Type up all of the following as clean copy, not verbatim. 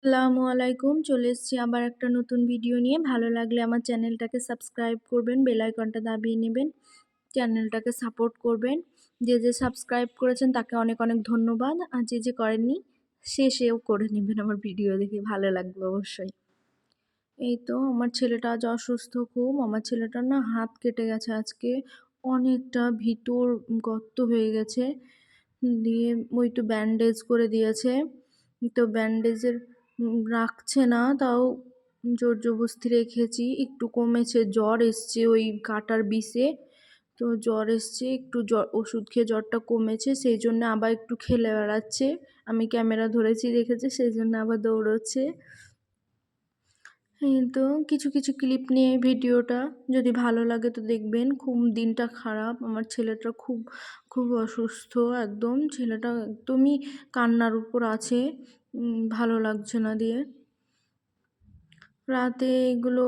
আসসালামু আলাইকুম। চলে এসেছি আবার একটা নতুন ভিডিও নিয়ে। ভালো লাগলে আমার চ্যানেলটাকে সাবস্ক্রাইব করবেন, বেল আইকনটা দাবিয়ে নেবেন। চ্যানেলটাকে সাপোর্ট করবেন। যে সাবস্ক্রাইব করেছেন তাকে অনেক, অনেক ধন্যবাদ। আর যে করেননি সেও করে নেবেন আমার ভিডিও দেখে। ভালো লাগবে অবশ্যই। এই তো আমার ছেলেটা আজ অসুস্থ খুব। আমার ছেলেটার না হাত কেটে গেছে আজকে। অনেকটা ভিতর গর্ত হয়ে গেছে। দিয়ে ওই তো ব্যান্ডেজ করে দিয়েছে। তো ব্যান্ডেজের রাখছে না, তাও জোর জবরদস্তি রেখেছি। একটু কমেছে, জ্বর এসছে ওই কাটার বিষে। তো জ্বর এসছে, একটু ওষুধ খেয়ে জ্বরটা কমেছে, সেই জন্য আবার একটু খেলে বেড়াচ্ছে। আমি ক্যামেরা ধরেছি দেখেছে, সেই জন্য আবার দৌড়চ্ছে। তো কিছু ক্লিপ নিয়ে ভিডিওটা, যদি ভালো লাগে তো দেখবেন। খুব দিনটা খারাপ, আমার ছেলেটা খুব অসুস্থ একদম। ছেলেটা একদমই কান্নার উপর আছে, ভালো লাগছে না দিয়ে। রাতে এগুলো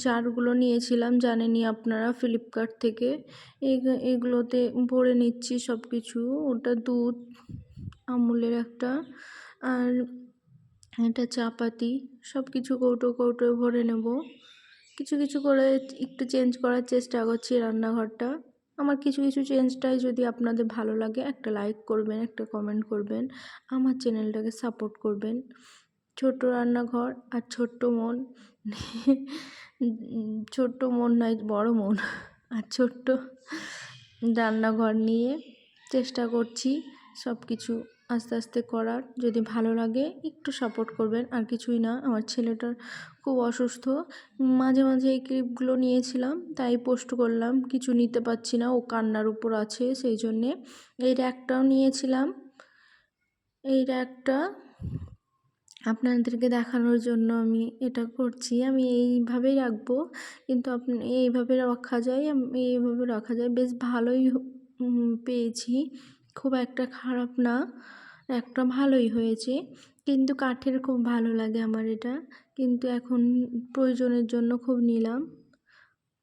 জারগুলো নিয়েছিলাম, জানেনই আপনারা, ফ্লিপকার্ট থেকে। এগুলোতে ভরে নিচ্ছি সব কিছু। ওটা দুধ আমুলের একটা, আর এটা চাপাতি, সব কিছু কৌটোয় ভরে নেব। কিছু করে একটু চেঞ্জ করার চেষ্টা করছি রান্নাঘরটা। আমার কিছু চেঞ্জটাই যদি আপনাদের ভালো লাগে, একটা লাইক করবেন, একটা কমেন্ট করবেন, আমার চ্যানেলটাকে সাপোর্ট করবেন। ছোট্ট রান্নাঘর আর ছোট্ট মন, ছোট্ট মন নয়, বড় মন আর ছোট্ট রান্নাঘর নিয়ে চেষ্টা করছি সব কিছু আস্তে আস্তে করার। যদি ভালো লাগে একটু সাপোর্ট করবেন, আর কিছুই না। আমার ছেলেটার খুব অসুস্থ, মাঝে এই ক্লিপগুলো নিয়েছিলাম, তাই পোস্ট করলাম। কিছু নিতে পারছি না, ও কান্নার উপর আছে, সেই জন্যে। এই র্যাকটাও নিয়েছিলাম, এই র্যাকটা আপনাদেরকে দেখানোর জন্য আমি এটা করছি। আমি এইভাবেই রাখবো, কিন্তু এইভাবে রাখা যায়, বেশ ভালোই পেয়েছি, খুব একটা খারাপ না, একটা ভালোই হয়েছে। কিন্তু কাঠের খুব ভালো লাগে আমার এটা, কিন্তু এখন প্রয়োজনের জন্য খুব নিলাম।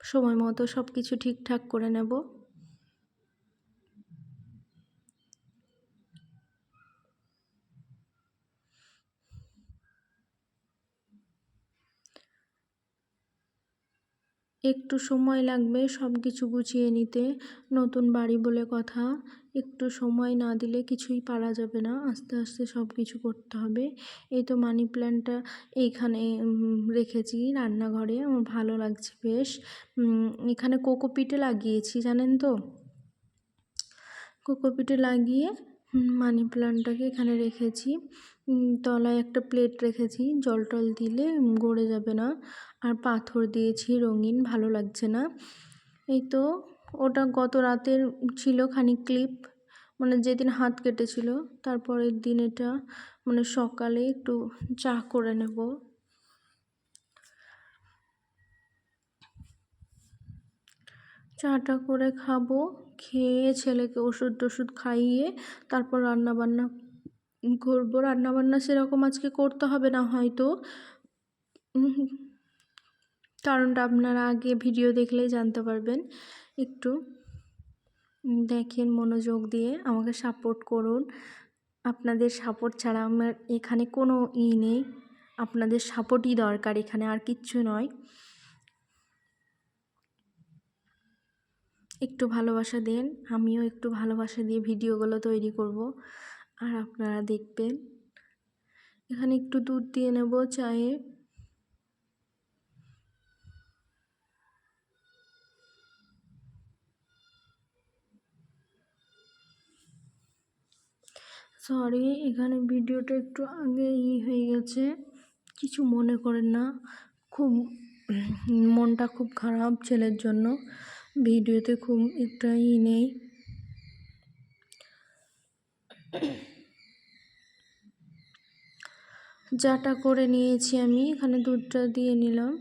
সময় মতো সব কিছু ঠিকঠাক করে নেব। একটু সময় লাগবে সব কিছু গুছিয়ে নিতে, নতুন বাড়ি বলে কথা। একটু সময় না দিলে কিছুই পারা যাবে না, আস্তে আস্তে সব কিছু করতে হবে। এই তো মানি প্ল্যান্টটা এইখানে রেখেছি রান্নাঘরে, আমার ভালো লাগছে বেশ। এখানে কোকোপিটে লাগিয়েছি, জানেন তো। কোকোপিটে লাগিয়ে মানি প্ল্যান্টটাকে এখানে রেখেছি। তলায় একটা প্লেট রেখেছি, জল টল দিলে গড়ে যাবে না। আর পাথর দিয়েছি রঙিন, ভালো লাগছে না। এই তো ওটা গত রাতের ছিল খানিক ক্লিপ, মানে যেদিন হাত কেটেছিল তারপরের দিন। এটা মানে সকালে একটু চা করে নেব। চাটা করে খাবো, খেয়ে ছেলেকে ওষুধ খাইয়ে তারপর রান্নাবান্না করবো। রান্নাবান্না সেরকম আজকে করতে হবে না হয়তো, কারণটা আপনারা আগে ভিডিও দেখলেই জানতে পারবেন। একটু দেখেন, মনোযোগ দিয়ে আমাকে সাপোর্ট করুন। আপনাদের সাপোর্ট ছাড়া আমার এখানে কোনো নেই, আপনাদের সাপোর্টই দরকার এখানে, আর কিচ্ছু নয়। একটু ভালোবাসা দেন, আমিও একটু ভালোবাসা দিয়ে ভিডিওগুলো তৈরি করব, আর আপনারা দেখবেন। এখানে একটু দুধ দিয়ে নেব চায়ে। সরি, এখানে ভিডিওটা একটু আগে হয়ে গেছে, কিছু মনে করেন না। খুব মনটা খুব খারাপ ছেলের জন্য, ভিডিওতে খুব একটা নেই। চাটা করে নিয়েছি আমি, এখানে দুধটা দিয়ে নিলাম।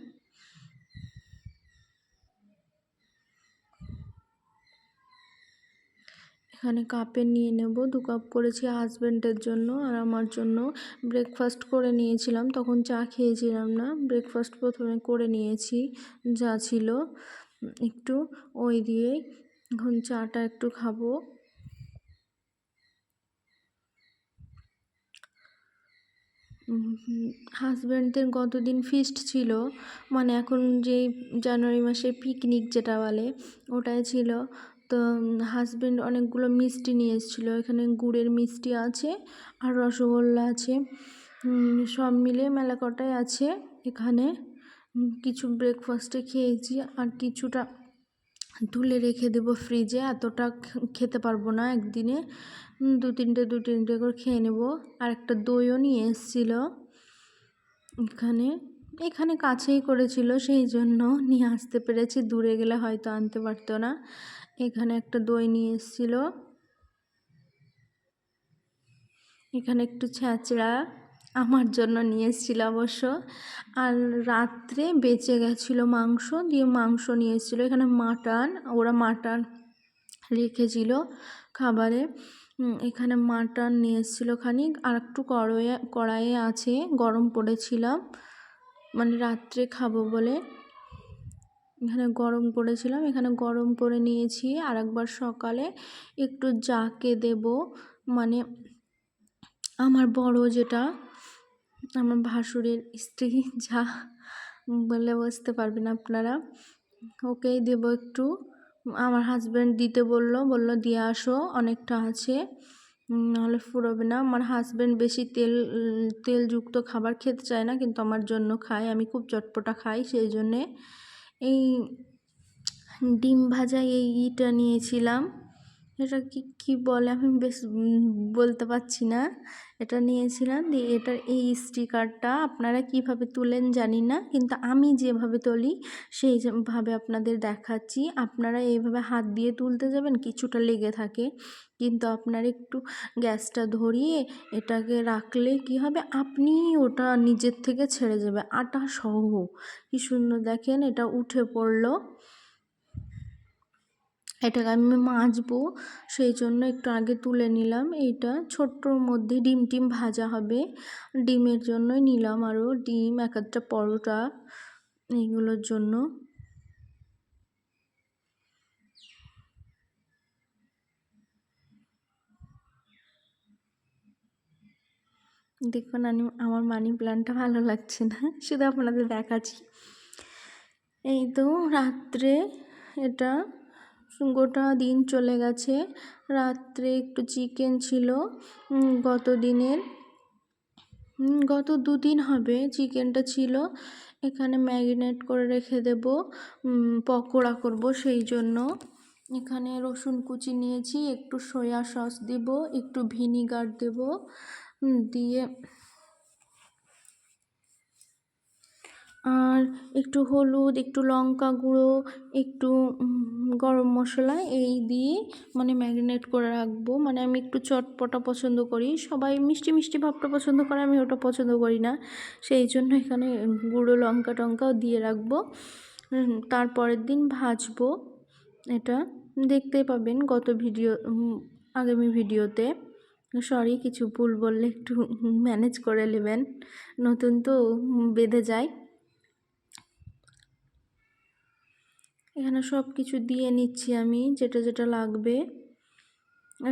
এখানে কাপে নিয়ে নেব, 2 কাপ করেছি হাজব্যান্ডের জন্য আর আমার জন্য। ব্রেকফাস্ট করে নিয়েছিলাম, তখন চা খেয়েছিলাম না, ব্রেকফাস্ট প্রথমে করে নিয়েছি যা ছিল একটু, ওই দিয়েই এখন চাটা একটু খাবো। হাজব্যান্ডদের গতদিন ফিস্ট ছিল, মানে এখন যেই জানুয়ারি মাসে পিকনিক যেটা বলে ওটাই ছিল। তো হাজব্যান্ড অনেকগুলো মিষ্টি নিয়ে এসেছিলো, এখানে গুড়ের মিষ্টি আছে আর রসগোল্লা আছে, সব মিলে মেলা কটাই আছে এখানে। কিছু ব্রেকফাস্টে খেয়েছি আর কিছুটা তুলে রেখে দেবো ফ্রিজে, এতটা খেতে পারবো না একদিনে, দু তিনটে করে খেয়ে নেবো। আর একটা দইও নিয়ে এসেছিলো এখানে কাছেই করেছিল, সেই জন্য নিয়ে আসতে পেরেছি, দূরে গেলে হয়তো আনতে পারতো না। এখানে একটা দই নিয়ে এসেছিলো, এখানে একটু ছ্যাঁচড়া আমার জন্য নিয়ে এসেছিলো অবশ্য। আর রাত্রে বেঁচে গেছিলো মাংস, দিয়ে মাংস নিয়ে এসেছিলো। এখানে মাটন, ওরা মাটন রেখেছিল খাবারে, এখানে মাটন নিয়ে এসেছিলো খানিক, আর একটু কড়াইয়ে আছে, গরম করেছিলাম মানে রাত্রে খাবো বলে এখানে গরম করেছিলাম, এখানে গরম করে নিয়েছি। আর একবার সকালে একটু যাকে দেব, মানে আমার বড় যেটা আমার ভাসুরের স্ত্রী, যা বলে বুঝতে পারবেন আপনারা, ওকেই দেব একটু। আমার হাজব্যান্ড দিতে বললো দিয়ে আসো, অনেকটা আছে, নাহলে ফুরোবে না। আমার হাজব্যান্ড বেশি তেলযুক্ত খাবার খেতে চায় না, কিন্তু আমার জন্য খায়, আমি খুব চটপটা খাই, সেই জন্যে এই ডিম ভাজা এইটা নিয়েছিলাম। এটা কি বলে আমি বেশ বলতে পারছি না, এটা নিয়েছিলাম। দিয়ে এটার এই স্টিকারটা আপনারা কিভাবে তুলেন জানি না, কিন্তু আমি যেভাবে তুলি সেইভাবে আপনাদের দেখাচ্ছি। আপনারা এইভাবে হাত দিয়ে তুলতে যাবেন, কিছুটা লেগে থাকে, কিন্তু আপনারা একটু গ্যাসটা ধরিয়ে এটাকে রাখলে কি হবে, আপনি ওটা নিজের থেকে ছেড়ে যাবে, আটা সহ। কি সুন্দর দেখেন, এটা উঠে পড়লো। এটাকে আমি মাজবো, সেই জন্য একটু আগে তুলে নিলাম। এইটা ছোট্টর মধ্যে ডিম ভাজা হবে, ডিমের জন্যই নিলাম, আরও ডিম, এক একটা পরোটা, এইগুলোর জন্য। দেখুন আমার মানি প্ল্যান্টটা ভালো লাগছে না, শুধু আপনাদের দেখাচ্ছি। এই তো রাত্রে এটা গোটা দিন চলে গেছে, রাত্রে একটু চিকেন ছিল গত দুদিন হবে চিকেনটা ছিল, এখানে ম্যারিনেট করে রেখে দেব, পকোড়া করব, সেই জন্য এখানে রসুন কুচি নিয়েছি, একটু সয়া সস দেব, একটু ভিনিগার দেব, দিয়ে আর একটু হলুদ, একটু লঙ্কা গুঁড়ো, একটু গরম মশলা, এই দিয়ে মানে ম্যারিনেট করে রাখবো। মানে আমি একটু চটপটা পছন্দ করি, সবাই মিষ্টি মিষ্টি ভাবটা পছন্দ করে, আমি ওটা পছন্দ করি না, সেই জন্য এখানে গুঁড়ো লঙ্কা টঙ্কাও দিয়ে রাখবো। তারপরের দিন ভাজবো, এটা দেখতে পাবেন আগামী ভিডিওতে। সরি, কিছু ভুল বললে একটু ম্যানেজ করে নেবেন, নতুন তো বেঁধে যায়। এখানে সব কিছু দিয়ে নিচ্ছি আমি, যেটা লাগবে।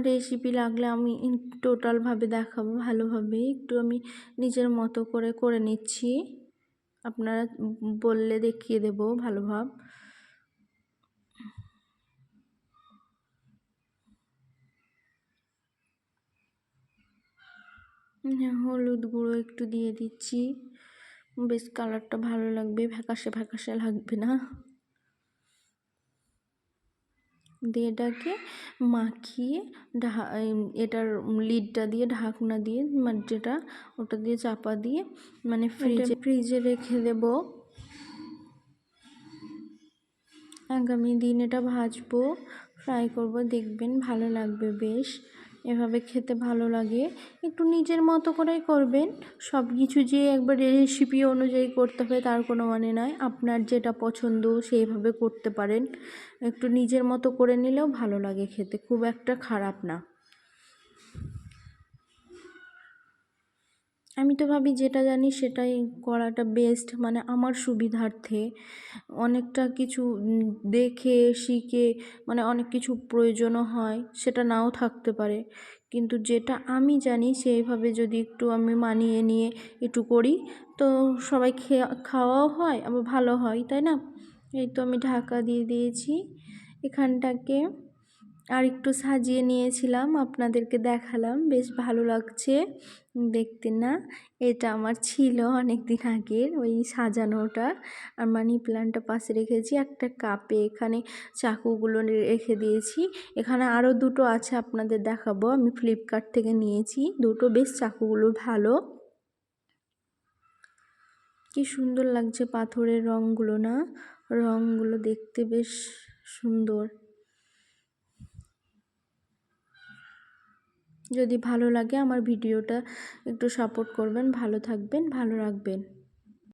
রেসিপি লাগলে আমি টোটালভাবে দেখাবো, ভালোভাবে একটু আমি নিজের মতো করে নিচ্ছি, আপনারা বললে দেখিয়ে দেবো ভালোভাব। হলুদ গুঁড়ো একটু দিয়ে দিচ্ছি, বেশ কালারটা ভালো লাগবে, ফ্যাকাশে লাগবে না। দিয়ে এটাকে মাখিয়ে এটার লিডটা দিয়ে, ঢাকনা দিয়ে, মানে যেটা ওটা দিয়ে চাপা দিয়ে মানে ফ্রিজে রেখে দেব। আগামী দিন এটা ভাজবো, ফ্রাই করব, দেখবেন ভালো লাগবে বেশ। এভাবে খেতে ভালো লাগে, একটু নিজের মতো করেই করবেন, সব কিছু যে একবার রেসিপি অনুযায়ী করতে হবে তার কোনো মানে নয়, আপনার যেটা পছন্দ সেইভাবে করতে পারেন, একটু নিজের মতো করে নিলেও ভালো লাগে খেতে, খুব একটা খারাপ না। আমি তো ভাবি যেটা জানি সেটাই করাটা বেস্ট, মানে আমার সুবিধার্থে। অনেকটা কিছু দেখে শিখে মানে অনেক কিছু প্রয়োজনও হয়, সেটা নাও থাকতে পারে, কিন্তু যেটা আমি জানি সেইভাবে যদি একটু আমি মানিয়ে নিয়ে একটু করি তো সবাই খাওয়াও হয় আবার ভালো হয়, তাই না? এই তো আমি ঢাকা দিয়ে দিয়েছি এখানটাকে, আর একটু সাজিয়ে নিয়েছিলাম, আপনাদেরকে দেখালাম, বেশ ভালো লাগছে দেখতে না? এটা আমার ছিল অনেক দিন আগের ওই সাজানোটা। আর মানি প্ল্যান্টটা পাশে রেখেছি একটা কাপে, এখানে চাকুগুলো রেখে দিয়েছি। এখানে আরও দুটো আছে, আপনাদের দেখাবো, আমি ফ্লিপকার্ট থেকে নিয়েছি দুটো, বেশ চাকুগুলো ভালো। কি সুন্দর লাগছে পাথরের রঙগুলো, না? রঙগুলো দেখতে বেশ সুন্দর। যদি ভালো লাগে আমার ভিডিওটা একটু সাপোর্ট করবেন, ভালো থাকবেন, ভালো রাখবেন।